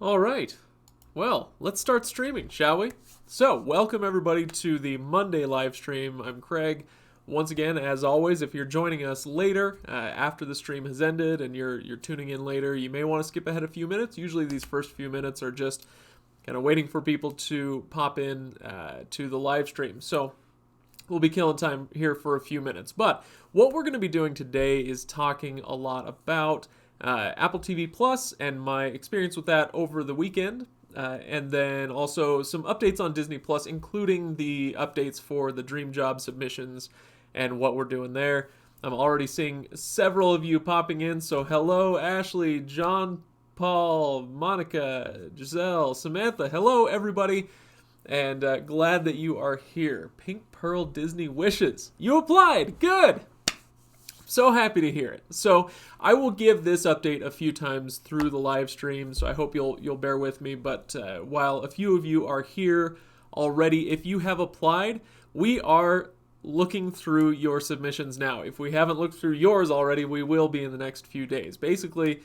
All right. Well, let's start streaming, shall we? So, welcome everybody to the Monday live stream. I'm Craig. Once again, as always, if you're joining us later, after the stream has ended and you're tuning in later, you may want to skip ahead a few minutes. Usually these first few minutes are just kind of waiting for people to pop in to the live stream. So, we'll be killing time here for a few minutes. But what we're going to be doing today is talking a lot about Apple TV Plus and my experience with that over the weekend. And then also some updates on Disney Plus, including the updates for the Dream Job submissions and what we're doing there. I'm already seeing several of you popping in. So hello, Ashley, John, Paul, Monica, Giselle, Samantha. Hello, everybody. And glad that you are here. Pink Pearl Disney Wishes. You applied. Good. So happy to hear it. So I will give this update a few times through the live stream, so I hope you'll bear with me. But while a few of you are here already, if you have applied, we are looking through your submissions now. If we haven't looked through yours already, we will be in the next few days. Basically,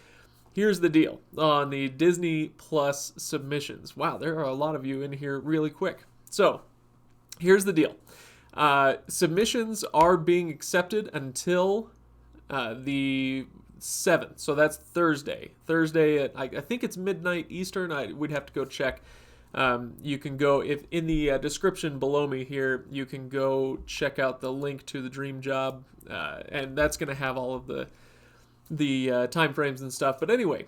here's the deal on the Disney Plus submissions. Wow, there are a lot of you in here really quick. So here's the deal. Submissions are being accepted until the 7th. So that's Thursday. Thursday at, I think it's midnight Eastern. We'd have to go check. You can go, if in the description below me here, you can go check out the link to the Dream Job, and that's going to have all of the time frames and stuff. But anyway,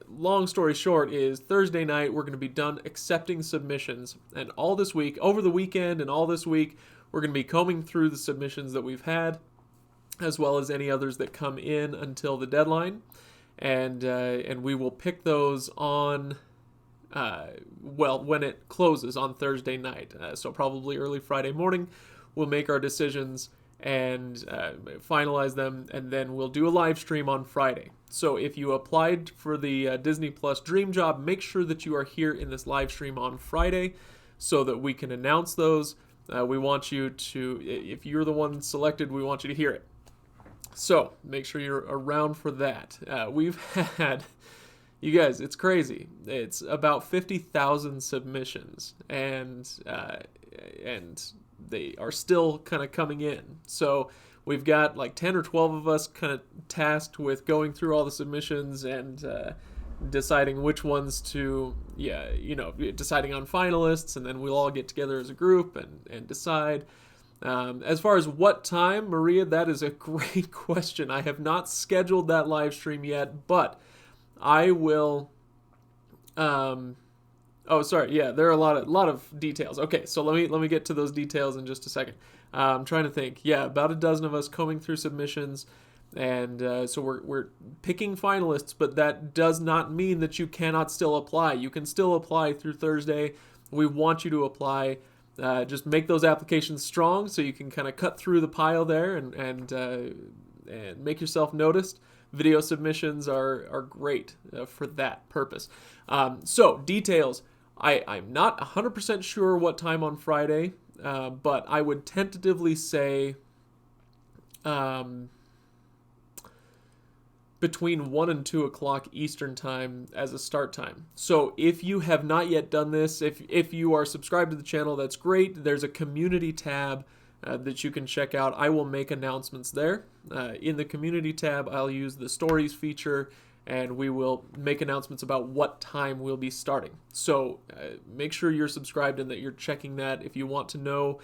long story short is Thursday night we're going to be done accepting submissions, and all this week, over the weekend and all this week, we're going to be combing through the submissions that we've had, as well as any others that come in until the deadline, and we will pick those on when it closes on Thursday night. So probably early Friday morning, we'll make our decisions and finalize them, and then we'll do a live stream on Friday. So if you applied for the Disney Plus Dream Job, make sure that you are here in this live stream on Friday so that we can announce those. We want you to, if you're the one selected, we want you to hear it. So make sure you're around for that. We've had, you guys, it's crazy. It's about 50,000 submissions, and they are still kind of coming in. So we've got like 10 or 12 of us kind of tasked with going through all the submissions and deciding which ones to, deciding on finalists, and then we'll all get together as a group and decide. As far as what time, Maria, that is a great question. I have not scheduled that live stream yet, but I will. Oh, sorry. Yeah, there are a lot of details. Okay, so let me get to those details in just a second. I'm trying to think. Yeah, about a dozen of us combing through submissions, and so we're picking finalists, but that does not mean that you cannot still apply. You can still apply through Thursday. We want you to apply. Just make those applications strong so you can kind of cut through the pile there and make yourself noticed. Video submissions are great for that purpose. So details. I'm not 100% sure what time on Friday, but I would tentatively say between 1 and 2 o'clock Eastern time as a start time. So if you have not yet done this, if you are subscribed to the channel, that's great. There's a community tab that you can check out. I will make announcements there. In the community tab, I'll use the stories feature, and we will make announcements about what time we'll be starting. So make sure you're subscribed and that you're checking that. If you want to know,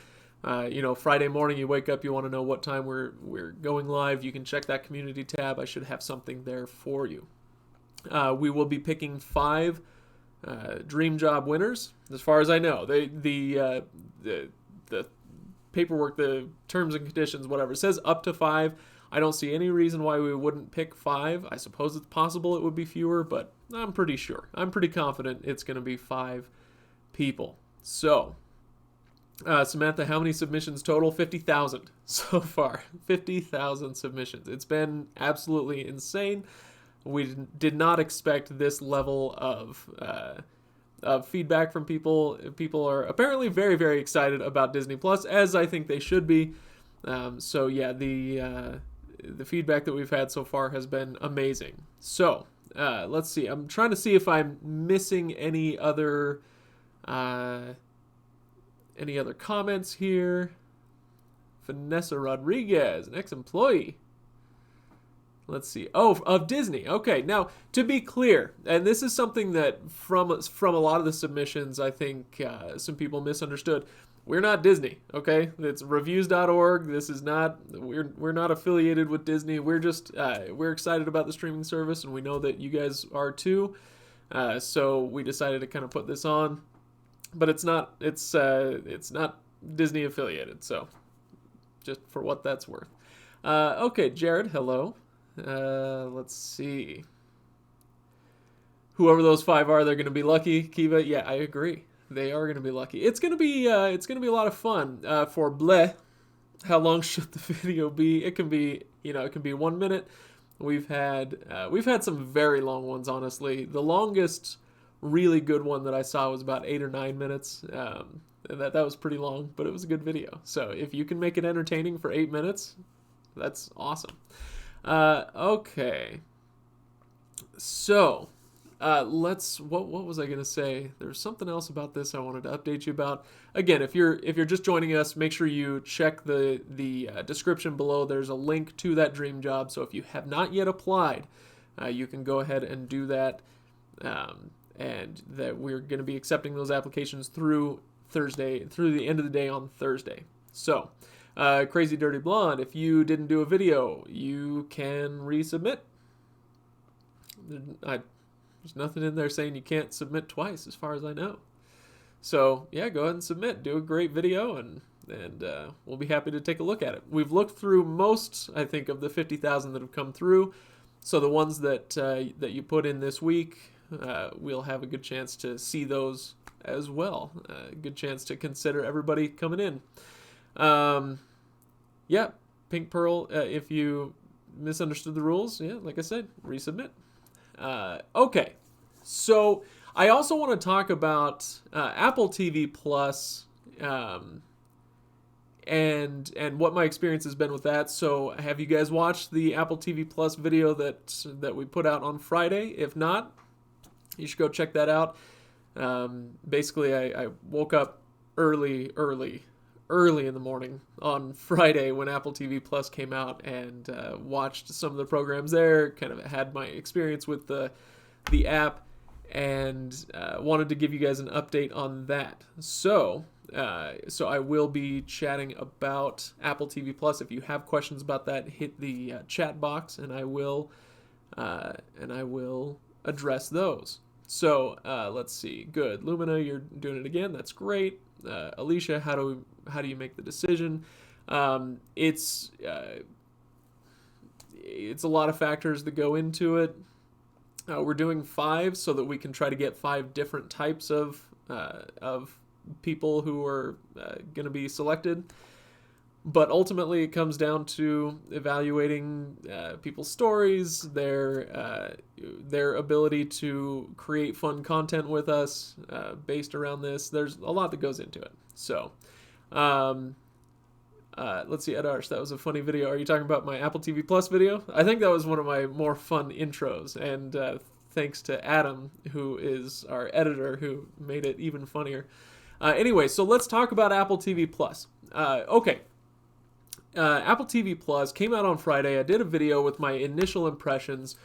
Friday morning you wake up, you want to know what time we're going live, you can check that community tab. I should have something there for you. We will be picking 5 Dream Job winners, as far as I know. The paperwork, the terms and conditions, whatever, says up to 5. I don't see any reason why we wouldn't pick 5. I suppose it's possible it would be fewer, but I'm pretty sure. I'm pretty confident it's going to be 5 people. So, Samantha, how many submissions total? 50,000 so far. 50,000 submissions. It's been absolutely insane. We did not expect this level of feedback from people. People are apparently very, very excited about Disney Plus, as I think they should be. So yeah, the feedback that we've had so far has been amazing. So let's see. I'm trying to see if I'm missing any other comments here. Vanessa Rodriguez, an ex-employee. Let's see. Oh, of Disney. Okay, now to be clear, and this is something that from a lot of the submissions, I think some people misunderstood. We're not Disney, okay? It's Reviews.org. This is not. We're not affiliated with Disney. We're just we're excited about the streaming service, and we know that you guys are too. So we decided to kind of put this on, but it's not. It's not Disney affiliated. So just for what that's worth. Okay, Jared. Hello. Let's see. Whoever those 5 are, they're going to be lucky. Kiva, yeah, I agree. They are going to be lucky. It's going to be a lot of fun. For Bleh, how long should the video be? It can be, it can be 1 minute. We've had some very long ones, honestly. The longest really good one that I saw was about 8 or 9 minutes. And that was pretty long, but it was a good video. So if you can make it entertaining for 8 minutes, that's awesome. Okay. So, what was I gonna say? There's something else about this I wanted to update you about. Again, if you're just joining us, make sure you check the description below. There's a link to that dream job. So if you have not yet applied, you can go ahead and do that. And that we're going to be accepting those applications through the end of the day on Thursday. So, Crazy Dirty Blonde, if you didn't do a video, you can resubmit. There's nothing in there saying you can't submit twice, as far as I know. So, yeah, go ahead and submit. Do a great video, and we'll be happy to take a look at it. We've looked through most, I think, of the 50,000 that have come through. So the ones that you put in this week, we'll have a good chance to see those as well. A good chance to consider everybody coming in. Yeah, Pink Pearl, if you misunderstood the rules, yeah, like I said, resubmit. Okay, so I also want to talk about Apple TV Plus and what my experience has been with that. So have you guys watched the Apple TV Plus video that we put out on Friday? If not, you should go check that out. Basically, I woke up early in the morning on Friday when Apple TV Plus came out and watched some of the programs there, kind of had my experience with the app, and wanted to give you guys an update on that. So I will be chatting about Apple TV Plus. If you have questions about that, hit the chat box, and I will address those. So let's see. Good, Lumina, you're doing it again. That's great. Alicia, how do you make the decision? It's a lot of factors that go into it. We're doing 5 so that we can try to get 5 different types of people who are going to be selected. But ultimately, it comes down to evaluating people's stories, their ability to create fun content with us based around this. There's a lot that goes into it. So, let's see, Ed Arsh, that was a funny video. Are you talking about my Apple TV Plus video? I think that was one of my more fun intros. And thanks to Adam, who is our editor, who made it even funnier. Anyway, so let's talk about Apple TV Plus. Okay. Apple TV Plus came out on Friday. I did a video with my initial impressions.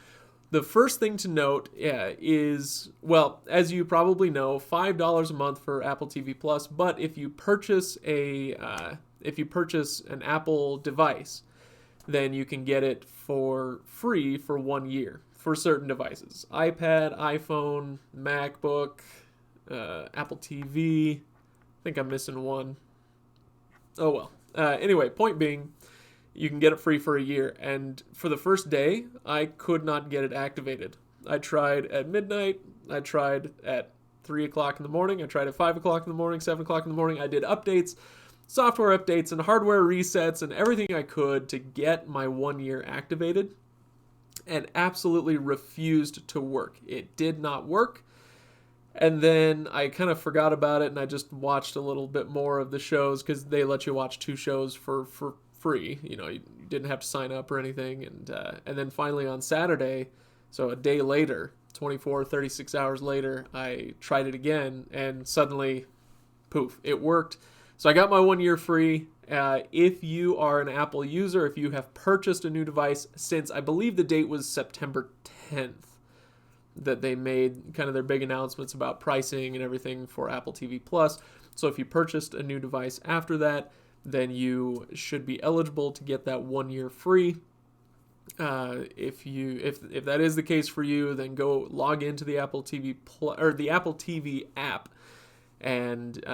The first thing to note is, well, as you probably know, $5 a month for Apple TV Plus. But if you purchase an Apple device, then you can get it for free for 1 year for certain devices: iPad, iPhone, MacBook, Apple TV. I think I'm missing one. Oh well. Anyway, point being, you can get it free for a year. And for the first day, I could not get it activated. I tried at midnight. I tried at 3 o'clock in the morning. I tried at 5 o'clock in the morning, 7 o'clock in the morning. I did updates, software updates, and hardware resets, and everything I could to get my 1 year activated, and absolutely refused to work. It did not work. And then I kind of forgot about it, and I just watched a little bit more of the shows, because they let you watch 2 shows for free. You didn't have to sign up or anything. And then finally on Saturday, So a day later, 24, 36 hours later, I tried it again, and suddenly, poof, it worked. So I got my 1 year free. If you are an Apple user, if you have purchased a new device since, I believe the date was September 10th, that they made kind of their big announcements about pricing and everything for Apple TV Plus. So if you purchased a new device after that, then you should be eligible to get that 1 year free. If that is the case for you, then go log into the Apple TV Plus, or the Apple TV app, and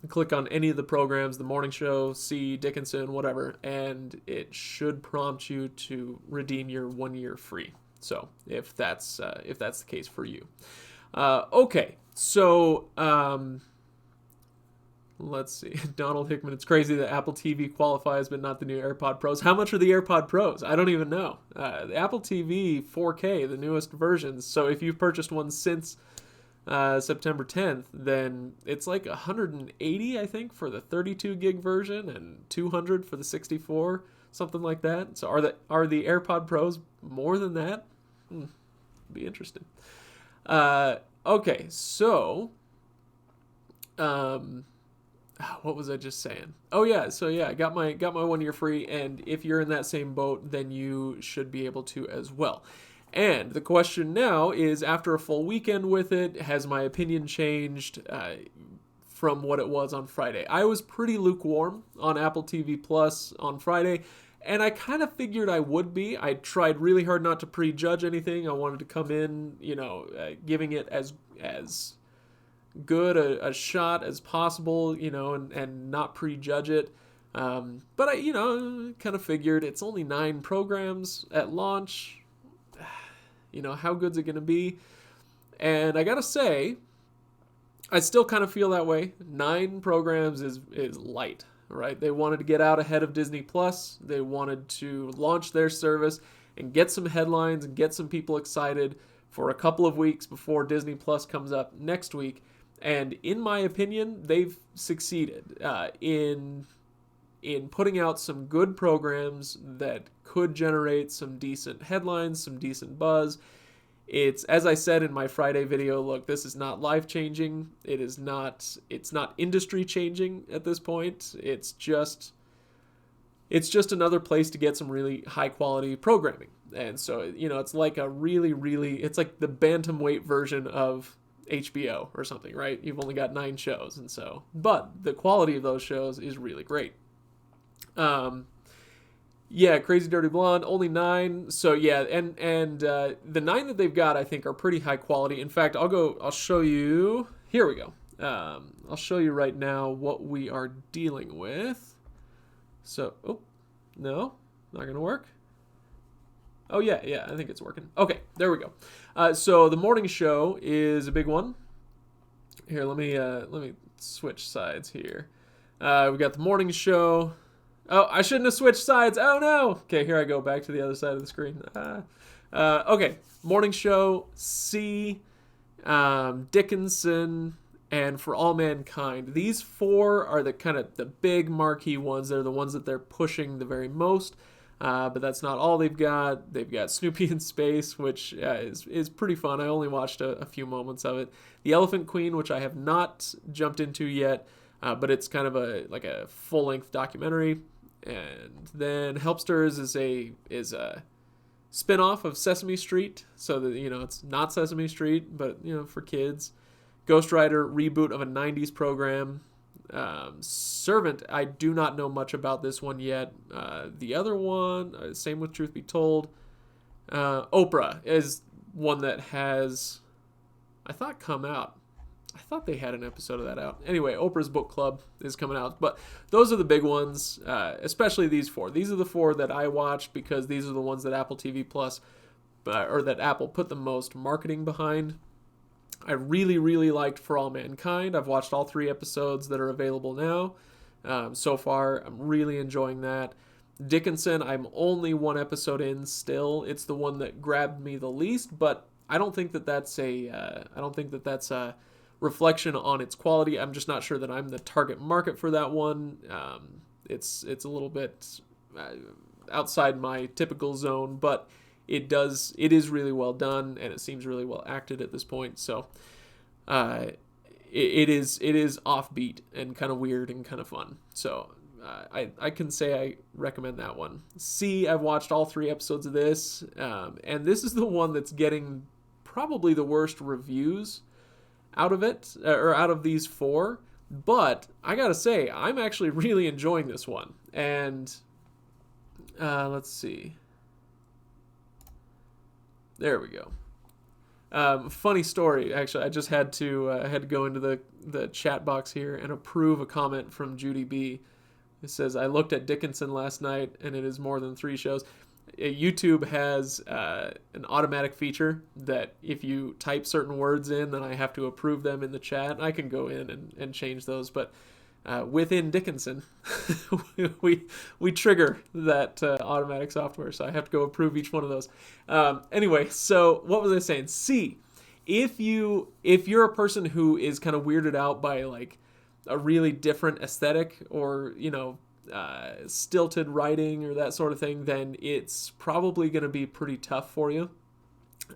click on any of the programs, the morning show, see Dickinson, whatever, and it should prompt you to redeem your 1 year free. So if that's the case for you, okay. So let's see. Donald Hickman, it's crazy that Apple TV qualifies, but not the new AirPod Pros. How much are the AirPod Pros? I don't even know. The Apple TV 4K, the newest versions. So if you've purchased one since September 10th, then it's like 180, I think, for the 32 gig version and 200 for the 64, something like that. So are the AirPod Pros more than that? Be interesting. Okay, so what was I just saying? Oh yeah, so yeah, I got my 1 year free, and if you're in that same boat, then you should be able to as well. And the question now is, after a full weekend with it, has my opinion changed from what it was on Friday? I was pretty lukewarm on Apple TV Plus on Friday, and I kind of figured I would be. I tried really hard not to prejudge anything. I wanted to come in, giving it as good a shot as possible, and not prejudge it. But I, kind of figured it's only 9 programs at launch. How good's it going to be? And I got to say, I still kind of feel that way. 9 programs is light, right? They wanted to get out ahead of Disney Plus. They wanted to launch their service and get some headlines and get some people excited for a couple of weeks before Disney Plus comes up next week. And in my opinion, they've succeeded in putting out some good programs that could generate some decent headlines, some decent buzz. It's, as I said in my Friday video, look, this is not life-changing. It's not industry-changing at this point. It's just another place to get some really high-quality programming. And so, it's like it's like the bantamweight version of HBO or something, right? You've only got 9 shows, but the quality of those shows is really great. Crazy Dirty Blonde, only 9. So yeah, and the 9 that they've got, I think, are pretty high quality. In fact, I'll show you. Here we go. I'll show you right now what we are dealing with. So, no, not gonna work. Oh yeah, I think it's working. Okay, there we go. So the morning show is a big one. Here, let me switch sides here. We got the morning show. Oh, I shouldn't have switched sides. Oh no. Okay, here I go back to the other side of the screen. Okay, morning show, C, Dickinson, and For All Mankind. These 4 are the kind of the big marquee ones. They're the ones that they're pushing the very most. But that's not all they've got. They've got Snoopy in Space, which is pretty fun. I only watched a few moments of it. The Elephant Queen, which I have not jumped into yet, but it's kind of a full-length documentary. And then Helpsters is a spin-off of Sesame Street, so that it's not Sesame Street, but for kids. Ghost Rider, reboot of a 90s program. Servant, I do not know much about this one yet. The other one, same with Truth Be Told. Oprah is one that has, I thought, come out. I thought they had an episode of that out. Anyway, Oprah's Book Club is coming out. But those are the big ones, especially these 4. These are the 4 that I watched because these are the ones that Apple TV Plus, or that Apple put the most marketing behind. I really, really liked For All Mankind. I've watched all 3 episodes that are available now. So far, I'm really enjoying that. Dickinson, I'm only 1 episode in still. It's the one that grabbed me the least, but I don't think that that's a reflection on its quality. I'm just not sure that I'm the target market for that one. It's a little bit outside my typical zone, but it is really well done, and it seems really well acted at this point. So it is offbeat and kind of weird and kind of fun. So I can say I recommend that one. See, I've watched all 3 episodes of this, and this is the one that's getting probably the worst reviews out of it, or out of these 4. But I gotta say, I'm actually really enjoying this one. And let's see. There we go. Funny story. Actually, I just had to go into the chat box here and approve a comment from Judy B. It says, I looked at Dickinson last night, and it is more than 3 shows. YouTube has an automatic feature that if you type certain words in, then I have to approve them in the chat. I can go in and change those, but within Dickinson, we trigger that automatic software, so I have to go approve each one of those. Anyway, so what was I saying? C, if you're a person who is kind of weirded out by like a really different aesthetic, or stilted writing or that sort of thing, then it's probably going to be pretty tough for you.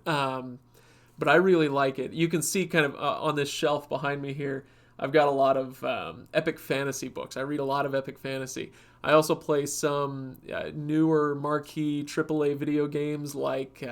But I really like it. You can see kind of on this shelf behind me here, I've got a lot of epic fantasy books. I read a lot of epic fantasy. I also play some newer marquee AAA video games like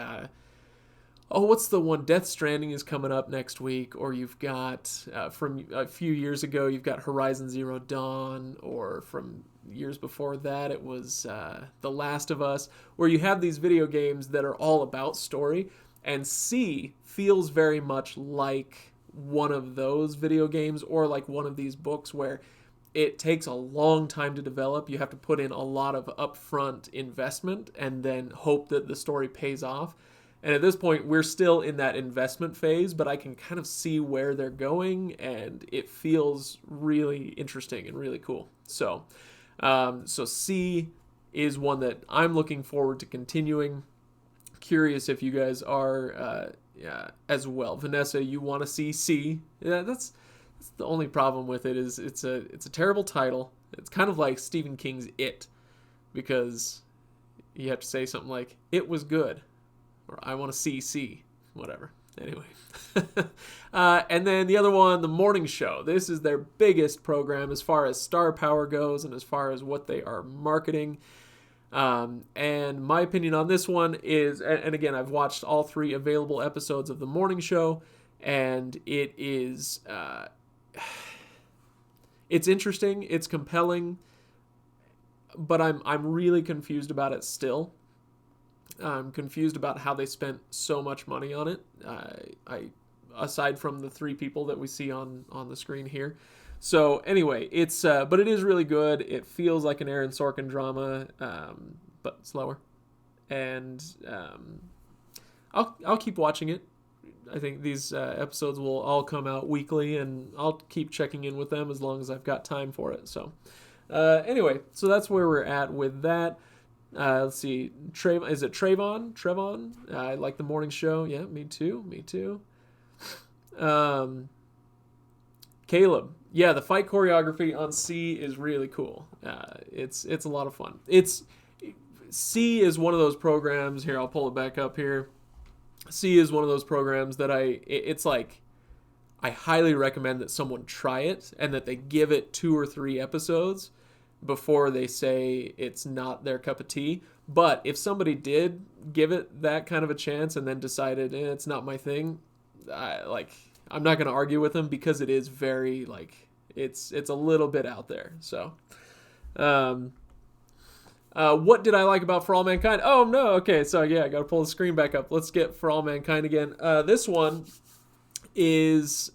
what's the one? Death Stranding is coming up next week. Or you've got, from a few years ago, you've got Horizon Zero Dawn. Or from years before that, it was The Last of Us. Where you have these video games that are all about story. And C feels very much like one of those video games, or like one of these books where it takes a long time to develop. You have to put in a lot of upfront investment and then hope that the story pays off. And at this point, we're still in that investment phase, but I can kind of see where they're going, and it feels really interesting and really cool. So C is one that I'm looking forward to continuing. Curious if you guys are as well. Vanessa, you want to see C? Yeah, that's the only problem with it is it's a terrible title. It's kind of like Stephen King's It, because you have to say something like, it was good, or I want to see C, whatever. Anyway. And then the other one, The Morning Show. This is their biggest program as far as star power goes and as far as what they are marketing. And my opinion on this one is, and again, I've watched all 3 available episodes of The Morning Show, and it is, it's interesting, it's compelling, but I'm really confused about it still. I'm confused about how they spent so much money on it. Aside from the 3 people that we see on the screen here. So anyway, it's but it is really good. It feels like an Aaron Sorkin drama, but slower. And I'll keep watching it. I think these episodes will all come out weekly, and I'll keep checking in with them as long as I've got time for it. So anyway, so that's where we're at with that. Let's see. Is it Trayvon? Trevon? I like The Morning Show. Yeah, me too. Caleb. Yeah, the fight choreography on C is really cool. It's a lot of fun. C is one of those programs. Here, I'll pull it back up here. C is one of those programs that it's like, I highly recommend that someone try it and that they give it 2 or 3 episodes before they say it's not their cup of tea. But if somebody did give it that kind of a chance and then decided it's not my thing, I'm not going to argue with them, because it is very, it's a little bit out there. So what did I like about For All Mankind? Oh, no. Okay, so yeah, I got to pull the screen back up. Let's get For All Mankind again. This one is,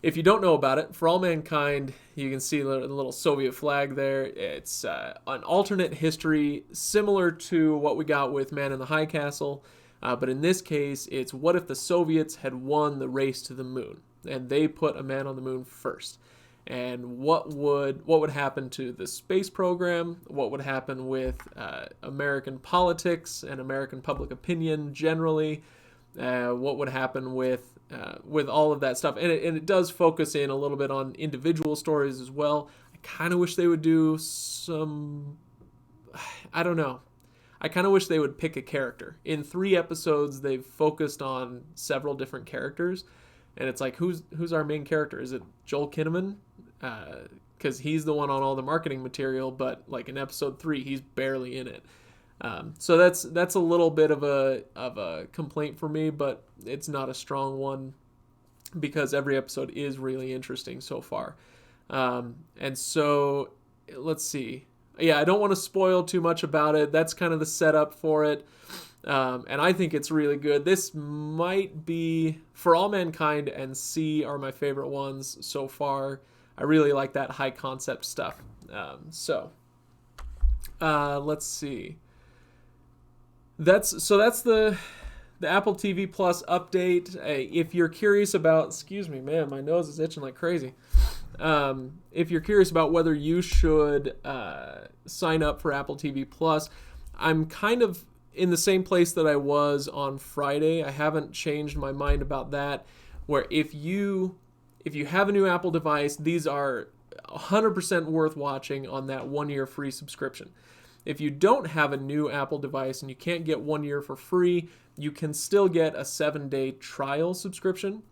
if you don't know about it, For All Mankind, you can see the little Soviet flag there. It's an alternate history similar to what we got with Man in the High Castle. But in this case, it's what if the Soviets had won the race to the moon and they put a man on the moon first? And what would happen to the space program? What would happen with American politics and American public opinion generally? What would happen with all of that stuff? And it does focus in a little bit on individual stories as well. I kind of wish they would do some, I don't know. I kind of wish they would pick a character. In 3 episodes, they've focused on several different characters, and it's like, who's our main character? Is it Joel Kinnaman? Because he's the one on all the marketing material, but like in episode 3, he's barely in it. So that's a little bit of a complaint for me, but it's not a strong one because every episode is really interesting so far. And so let's see. Yeah, I don't want to spoil too much about it. That's kind of the setup for it. And I think it's really good. This might be For All Mankind and C are my favorite ones so far. I really like that high concept stuff. Let's see. That's the Apple TV Plus update. If you're curious about, excuse me, man, my nose is itching like crazy. If you're curious about whether you should sign up for Apple TV Plus, I'm kind of in the same place that I was on Friday. I haven't changed my mind about that, where if you have a new Apple device, these are 100% worth watching on that 1-year free subscription. If you don't have a new Apple device and you can't get 1 year for free, you can still get a 7-day trial subscription.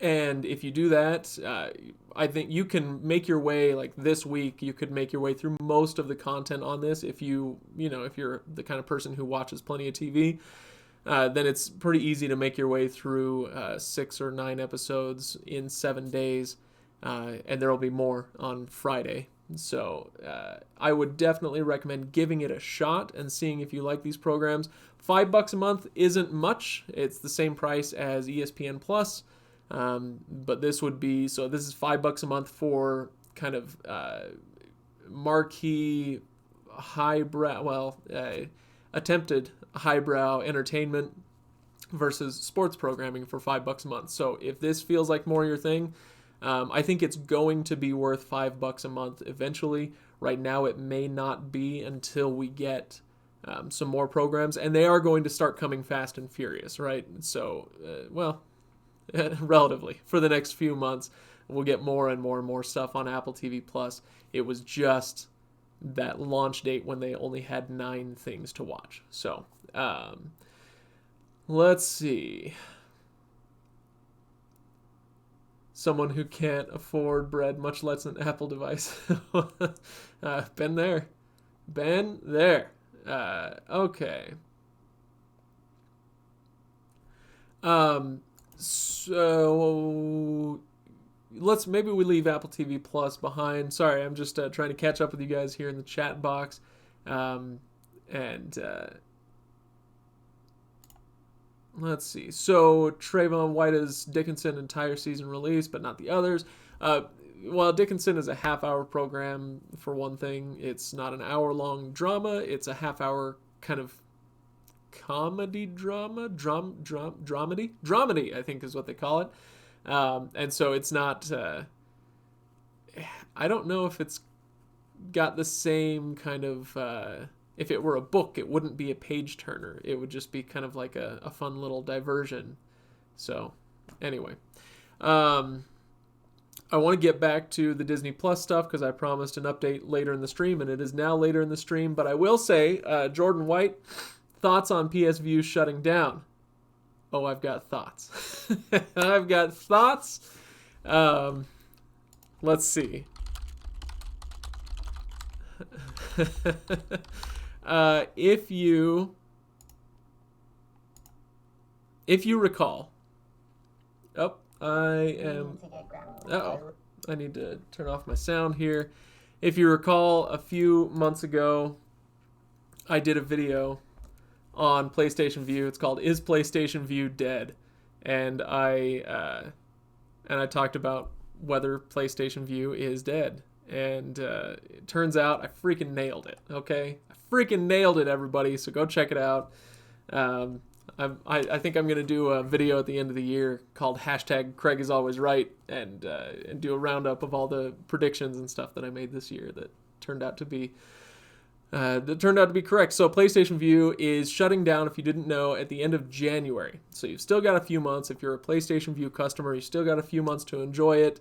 And if you do that, I think you can make your way, like this week, you could make your way through most of the content on this. If you're the kind of person who watches plenty of TV, then it's pretty easy to make your way through 6 or 9 episodes in 7 days. And there will be more on Friday. So I would definitely recommend giving it a shot and seeing if you like these programs. $5 a month isn't much. It's the same price as ESPN Plus. But this would be, so this is $5 a month for kind of marquee, highbrow, attempted highbrow entertainment versus sports programming for $5 a month. So if this feels like more your thing, I think it's going to be worth $5 a month eventually. Right now, it may not be until we get some more programs, and they are going to start coming fast and furious, right? So, relatively, for the next few months, we'll get more and more and more stuff on Apple TV Plus. It was just that launch date when they only had 9 things to watch. So, let's see. Someone who can't afford bread, much less an Apple device. Been there. Okay. So maybe we leave Apple TV Plus behind. Sorry, I'm just trying to catch up with you guys here in the chat box. Let's see. So Trayvon White's Dickinson entire season release, but not the others. Dickinson is a half-hour program, for one thing. It's not an hour-long drama. It's a half-hour kind of comedy drama? Dramedy, I think is what they call it. And so it's not... I don't know if it's got the same kind of... if it were a book, it wouldn't be a page-turner. It would just be kind of like a fun little diversion. So, anyway. I want to get back to the Disney Plus stuff because I promised an update later in the stream, and it is now later in the stream. But I will say, Jordan White, thoughts on PS Vue shutting down? Oh, I've got thoughts. I've got thoughts. Let's see. If you recall, I need to turn off my sound here. If you recall, a few months ago, I did a video on PlayStation Vue. It's called "Is PlayStation Vue Dead?" And I talked about whether PlayStation Vue is dead. And it turns out I freaking nailed it, okay? I freaking nailed it, everybody, so go check it out. I think I'm going to do a video at the end of the year called #CraigIsAlwaysRight and do a roundup of all the predictions and stuff that I made this year that turned out to be correct. So PlayStation Vue is shutting down, if you didn't know, at the end of January. So you've still got a few months. If you're a PlayStation Vue customer, you still got a few months to enjoy it.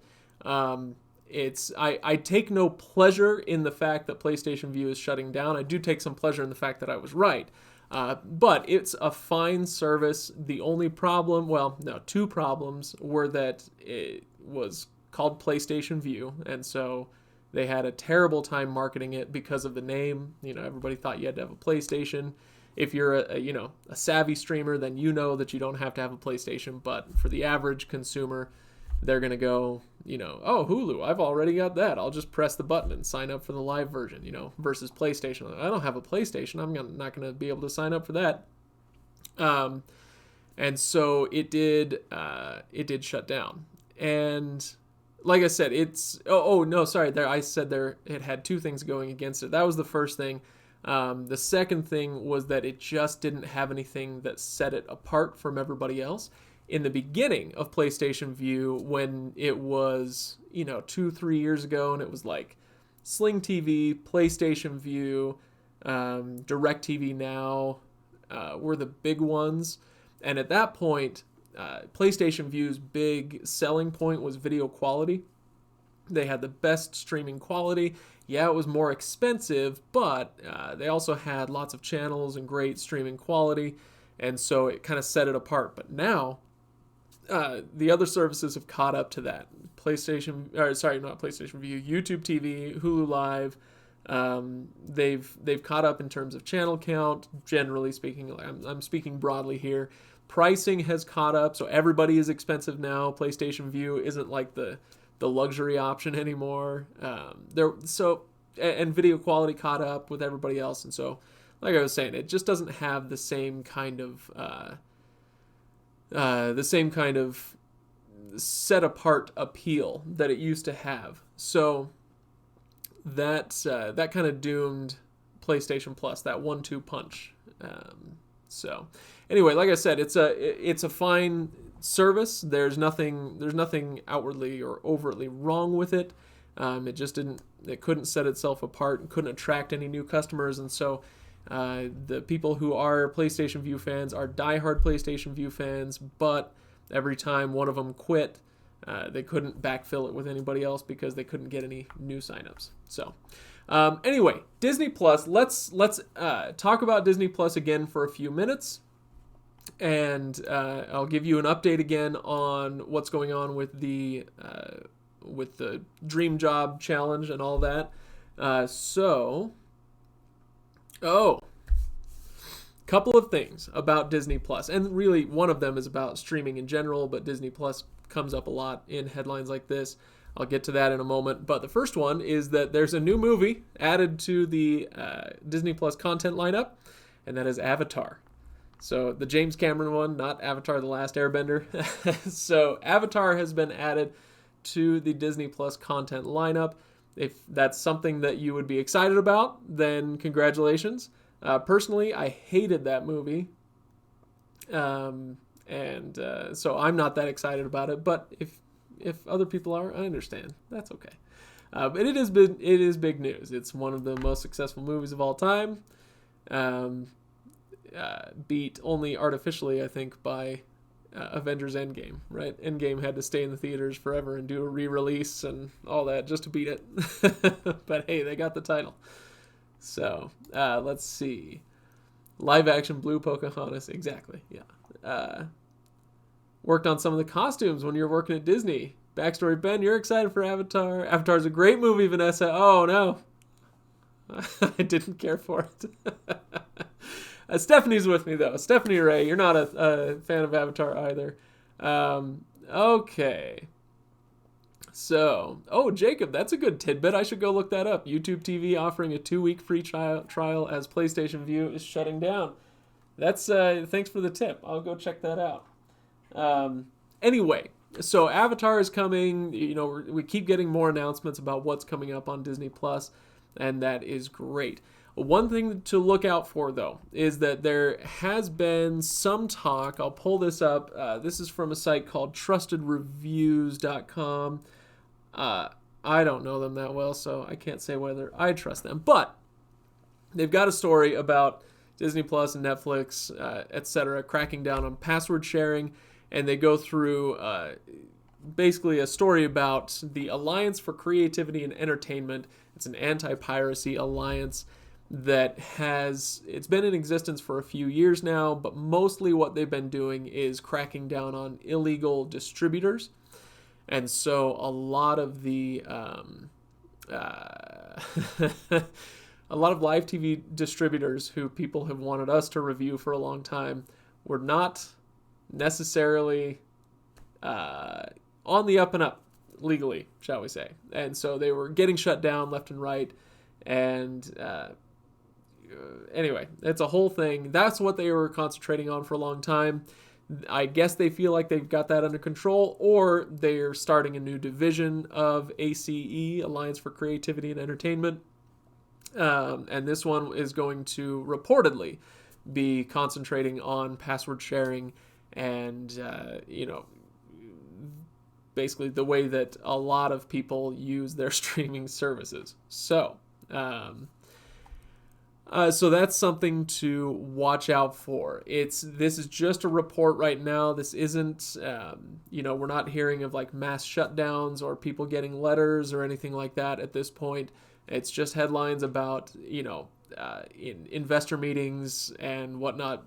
I take no pleasure in the fact that PlayStation Vue is shutting down. I do take some pleasure in the fact that I was right. But it's a fine service. The only problem, well, no, two problems were that it was called PlayStation Vue, and so they had a terrible time marketing it because of the name. Everybody thought you had to have a PlayStation. If you're a savvy streamer, then you know that you don't have to have a PlayStation. But for the average consumer, they're going to go, oh, Hulu, I've already got that. I'll just press the button and sign up for the live version, versus PlayStation. I don't have a PlayStation. I'm not going to be able to sign up for that. And so it did shut down. And like I said, I said it had two things going against it. That was the first thing. The second thing was that it just didn't have anything that set it apart from everybody else. In the beginning of PlayStation Vue, when it was, 2-3 years ago, and it was like Sling TV, PlayStation Vue, DirecTV Now were the big ones. And at that point, PlayStation Vue's big selling point was video quality. They had the best streaming quality. Yeah, it was more expensive, but they also had lots of channels and great streaming quality. And so it kind of set it apart. But now, the other services have caught up to that. Not PlayStation Vue, YouTube TV, Hulu Live. They've caught up in terms of channel count. Generally speaking, I'm speaking broadly here. Pricing has caught up, so everybody is expensive now. PlayStation Vue isn't like the luxury option anymore. And video quality caught up with everybody else, and so, like I was saying, it just doesn't have the same kind of set apart appeal that it used to have. So that kind of doomed PlayStation Plus, that 1-2 punch. So anyway, like I said, it's a fine service. There's nothing outwardly or overtly wrong with it. It couldn't set itself apart and couldn't attract any new customers, and so the people who are PlayStation Vue fans are diehard PlayStation Vue fans, but every time one of them quit, they couldn't backfill it with anybody else because they couldn't get any new signups. So anyway, Disney Plus, let's talk about Disney Plus again for a few minutes, and I'll give you an update again on what's going on with the Dream Job Challenge and all that. Couple of things about Disney Plus, and really one of them is about streaming in general, but Disney Plus comes up a lot in headlines like this. I'll get to that in a moment, but the first one is that there's a new movie added to the Disney Plus content lineup, and that is Avatar. So the James Cameron one, not Avatar: The Last Airbender. So Avatar has been added to the Disney Plus content lineup. If that's something that you would be excited about, then congratulations. Personally, I hated that movie, so I'm not that excited about it. But if other people are, I understand. That's okay. But it is big news. It's one of the most successful movies of all time. Beat only artificially, I think, by Avengers Endgame, right? Endgame had to stay in the theaters forever and do a re-release and all that just to beat it. But hey, they got the title. So let's see. Live action Blue Pocahontas, exactly, yeah. Worked on some of the costumes when you were working at Disney. Backstory, Ben, you're excited for Avatar. Avatar's a great movie, Vanessa. Oh, no. I didn't care for it. Stephanie's with me, though. Stephanie Ray, you're not a fan of Avatar either. Okay. So, Jacob, that's a good tidbit. I should go look that up. YouTube TV offering a 2-week free trial as PlayStation Vue is shutting down. That's thanks for the tip. I'll go check that out. Anyway, so Avatar is coming. We keep getting more announcements about what's coming up on Disney Plus, and that is great. One thing to look out for, though, is that there has been some talk. I'll pull this up. This is from a site called Reviews.org. I don't know them that well, so I can't say whether I trust them. But they've got a story about Disney Plus and Netflix, etc., cracking down on password sharing, and they go through basically a story about the Alliance for Creativity and Entertainment. It's an anti-piracy alliance that it's been in existence for a few years now, but mostly what they've been doing is cracking down on illegal distributors. And so a lot of the a lot of live TV distributors who people have wanted us to review for a long time were not necessarily on the up and up legally, shall we say. And so they were getting shut down left and right. And anyway, it's a whole thing. That's what they were concentrating on for a long time. I guess they feel like they've got that under control, or they're starting a new division of ACE, Alliance for Creativity and Entertainment. And this one is going to reportedly be concentrating on password sharing and, basically the way that a lot of people use their streaming services. So that's something to watch out for. This is just a report right now. This isn't, we're not hearing of like mass shutdowns or people getting letters or anything like that at this point. It's just headlines about, in investor meetings and whatnot.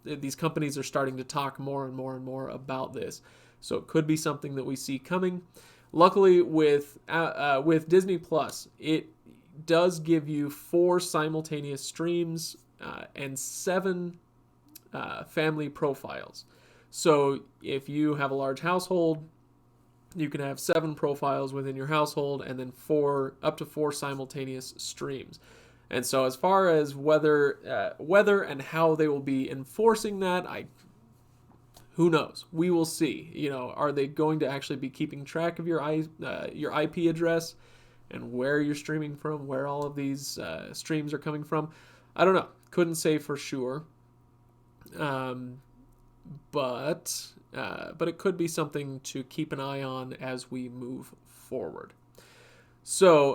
These companies are starting to talk more and more and more about this. So it could be something that we see coming. Luckily, with Disney Plus, it does give you 4 simultaneous streams and 7 family profiles. So if you have a large household, you can have 7 profiles within your household and then up to 4 simultaneous streams. And so as far as whether and how they will be enforcing that, who knows? We will see. Are they going to actually be keeping track of your IP address and where you're streaming from, where all of these streams are coming from? I don't know. Couldn't say for sure. But it could be something to keep an eye on as we move forward. So,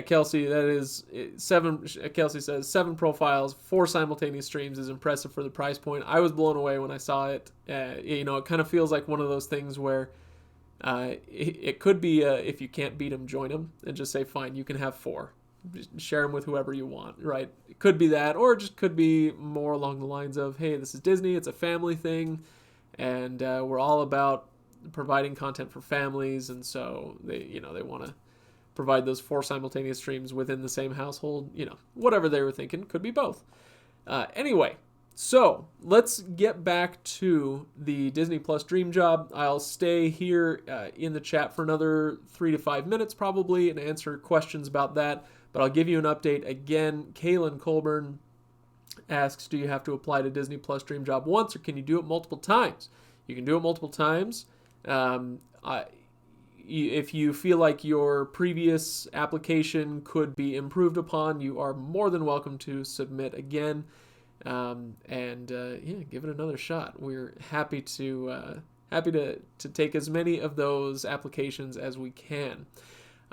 Kelsey, that is 7. Kelsey says 7 profiles, 4 simultaneous streams is impressive for the price point. I was blown away when I saw it. It kind of feels like one of those things where it could be if you can't beat them, join them, and just say, fine, you can have 4. Just share them with whoever you want, right? It could be that, or it just could be more along the lines of, hey, this is Disney, it's a family thing, and we're all about providing content for families, and so they want to provide those 4 simultaneous streams within the same household. Whatever they were thinking, could be both. Anyway, so let's get back to the Disney Plus Dream Job. I'll stay here in the chat for another 3 to 5 minutes probably and answer questions about that. But I'll give you an update again. Kaylin Colburn asks, do you have to apply to Disney Plus Dream Job once, or can you do it multiple times? You can do it multiple times. If you feel like your previous application could be improved upon, you are more than welcome to submit again, give it another shot. We're happy to take as many of those applications as we can.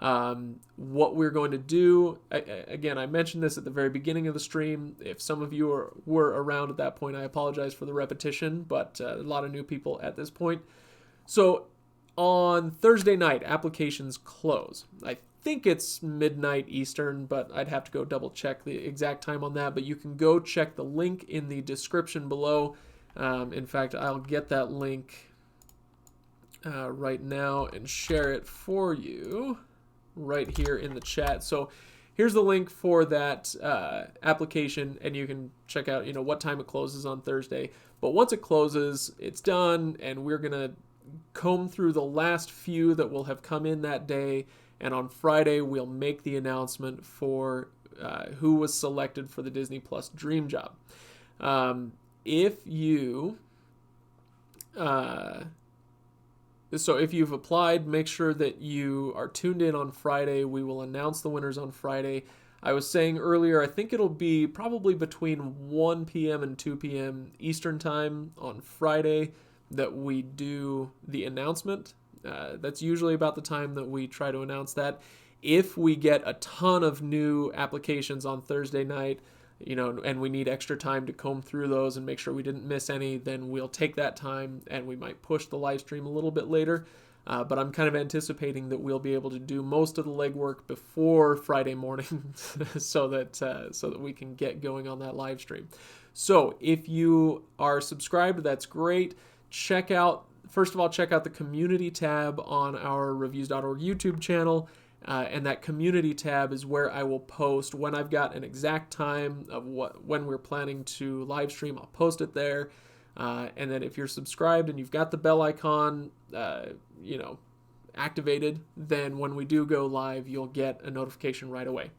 What we're going to do, again, I mentioned this at the very beginning of the stream. If some of you were around at that point, I apologize for the repetition, but a lot of new people at this point. So on Thursday night, applications close. I think it's midnight Eastern, but I'd have to go double check the exact time on that. But you can go check the link in the description below. In fact, I'll get that link right now and share it for you right here in the chat. So here's the link for that application, and you can check out what time it closes on Thursday. But once it closes, it's done, and we're gonna comb through the last few that will have come in that day, and on Friday we'll make the announcement for who was selected for the Disney Plus Dream Job. If you've applied, make sure that you are tuned in on Friday. We will announce the winners on Friday. I was saying earlier, I think it'll be probably between 1 p.m. and 2 p.m. Eastern time on Friday that we do the announcement. That's usually about the time that we try to announce that. If we get a ton of new applications on Thursday night, and we need extra time to comb through those and make sure we didn't miss any, then we'll take that time and we might push the live stream a little bit later. But I'm kind of anticipating that we'll be able to do most of the legwork before Friday morning so that we can get going on that live stream. So if you are subscribed, that's great. First of all, check out the community tab on our Reviews.org YouTube channel. And that community tab is where I will post when I've got an exact time of when we're planning to live stream. I'll post it there. And then if you're subscribed and you've got the bell icon, activated, then when we do go live, you'll get a notification right away.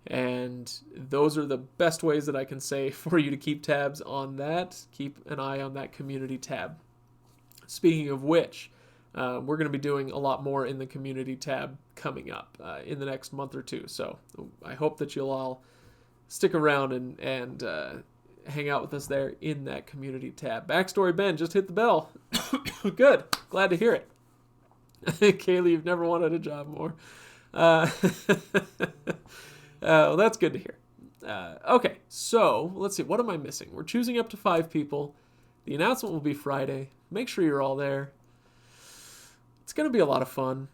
And those are the best ways that I can say for you to keep tabs on that. Keep an eye on that community tab. Speaking of which, we're going to be doing a lot more in the community tab coming up in the next month or two. So I hope that you'll all stick around and hang out with us there in that community tab. Backstory Ben just hit the bell. Good. Glad to hear it. Kaylee, you've never wanted a job more. Well, that's good to hear. Okay, so let's see. What am I missing? We're choosing up to 5 people. The announcement will be Friday. Make sure you're all there. It's going to be a lot of fun.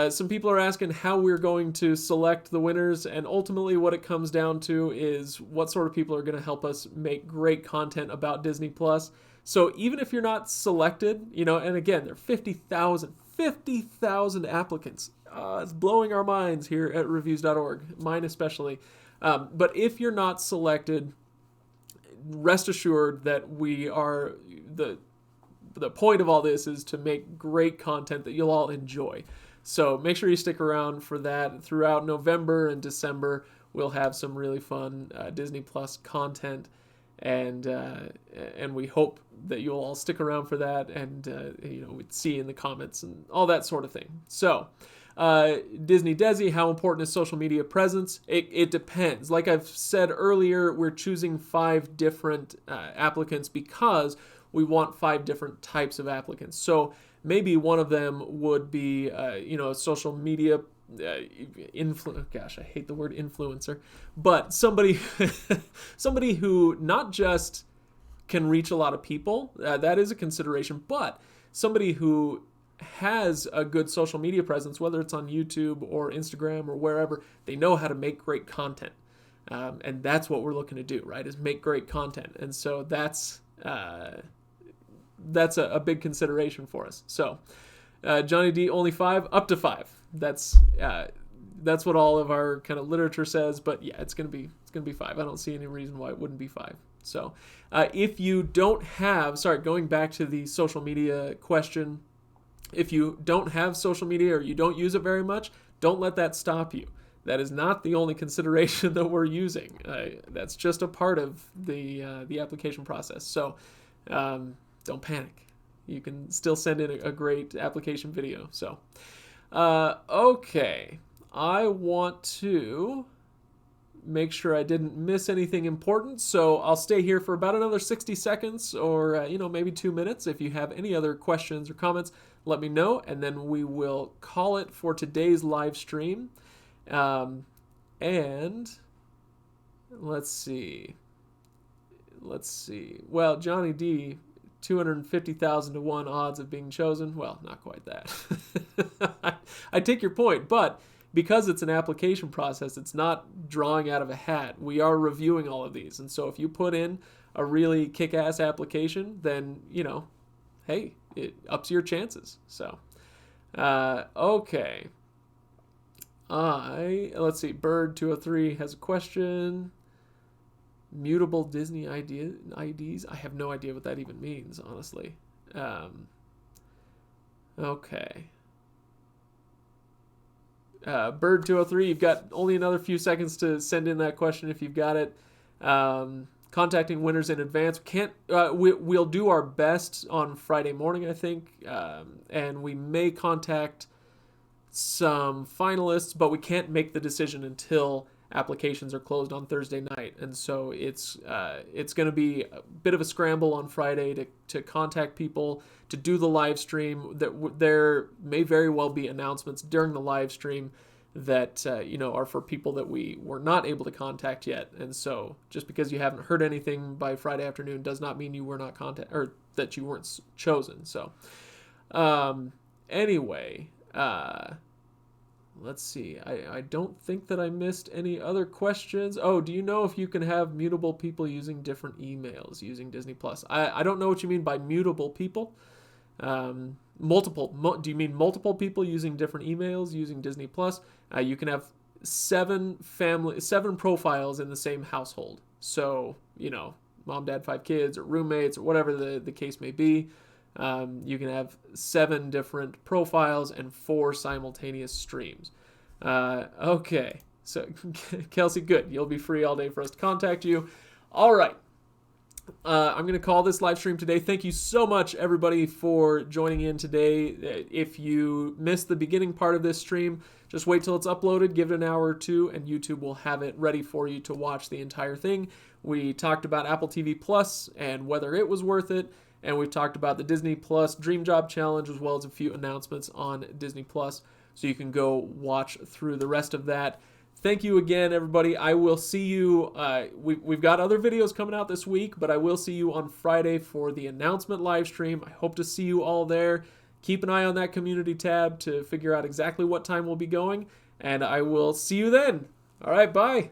Some people are asking how we're going to select the winners, and ultimately what it comes down to is what sort of people are going to help us make great content about Disney+. So even if you're not selected, and again, there are 50,000 applicants. It's blowing our minds here at Reviews.org, mine especially. But if you're not selected, rest assured that we are the point of all this is to make great content that you'll all enjoy. So make sure you stick around for that. Throughout November and December, we'll have some really fun Disney Plus content, and we hope that you'll all stick around for that, and we'd see in the comments and all that sort of thing. So Disney Desi, how important is social media presence? It depends. Like I've said earlier, we're choosing 5 different applicants because we want 5 different types of applicants. So maybe one of them would be, social media gosh, I hate the word influencer, but somebody who not just can reach a lot of people, that is a consideration, but somebody who has a good social media presence, whether it's on YouTube or Instagram or wherever, they know how to make great content. And that's what we're looking to do, right, is make great content. And so that's a big consideration for us. So Johnny D, only 5, up to 5. That's what all of our kind of literature says, but yeah, it's gonna be 5. I don't see any reason why it wouldn't be 5. So if you don't have, going back to the social media question, if you don't have social media or you don't use it very much, don't let that stop you. That is not the only consideration that we're using. That's just a part of the application process. So don't panic. You can still send in a great application video. So, okay. I want to make sure I didn't miss anything important. So I'll stay here for about another 60 seconds or, maybe 2 minutes. If you have any other questions or comments, let me know. And then we will call it for today's live stream. And let's see. Well, Johnny D, 250,000 to 1 odds of being chosen. Well, not quite that. I take your point, but because it's an application process, it's not drawing out of a hat. We are reviewing all of these. And so if you put in a really kick-ass application, then, hey, it ups your chances. So, okay. Let's see, Bird203 has a question. Mutable Disney IDs? I have no idea what that even means, honestly. Okay. Bird203, you've got only another few seconds to send in that question if you've got it. Contacting winners in advance. We'll do our best on Friday morning, I think, and we may contact some finalists, but we can't make the decision until applications are closed on Thursday night, and so it's going to be a bit of a scramble on Friday to contact people, to do the live stream. There may very well be announcements during the live stream that are for people that we were not able to contact yet. And so just because you haven't heard anything by Friday afternoon does not mean you were not or that you weren't chosen. So anyway, let's see. I don't think that I missed any other questions. Oh, do you know if you can have mutable people using different emails using Disney Plus? I don't know what you mean by mutable people. Do you mean multiple people using different emails using Disney Plus? You can have seven profiles in the same household. So, mom, dad, 5 kids, or roommates, or whatever the case may be. You can have 7 different profiles and 4 simultaneous streams. Okay. So, Kelsey, good. You'll be free all day for us to contact you. All right. I'm going to call this live stream today. Thank you so much, everybody, for joining in today. If you missed the beginning part of this stream, just wait till it's uploaded, give it an hour or two, and YouTube will have it ready for you to watch the entire thing. We talked about Apple TV Plus and whether it was worth it, and we've talked about the Disney Plus Dream Job Challenge, as well as a few announcements on Disney Plus, so you can go watch through the rest of that. Thank you again, everybody. I will see you. We've got other videos coming out this week, but I will see you on Friday for the announcement live stream. I hope to see you all there. Keep an eye on that community tab to figure out exactly what time we'll be going, and I will see you then. All right, bye.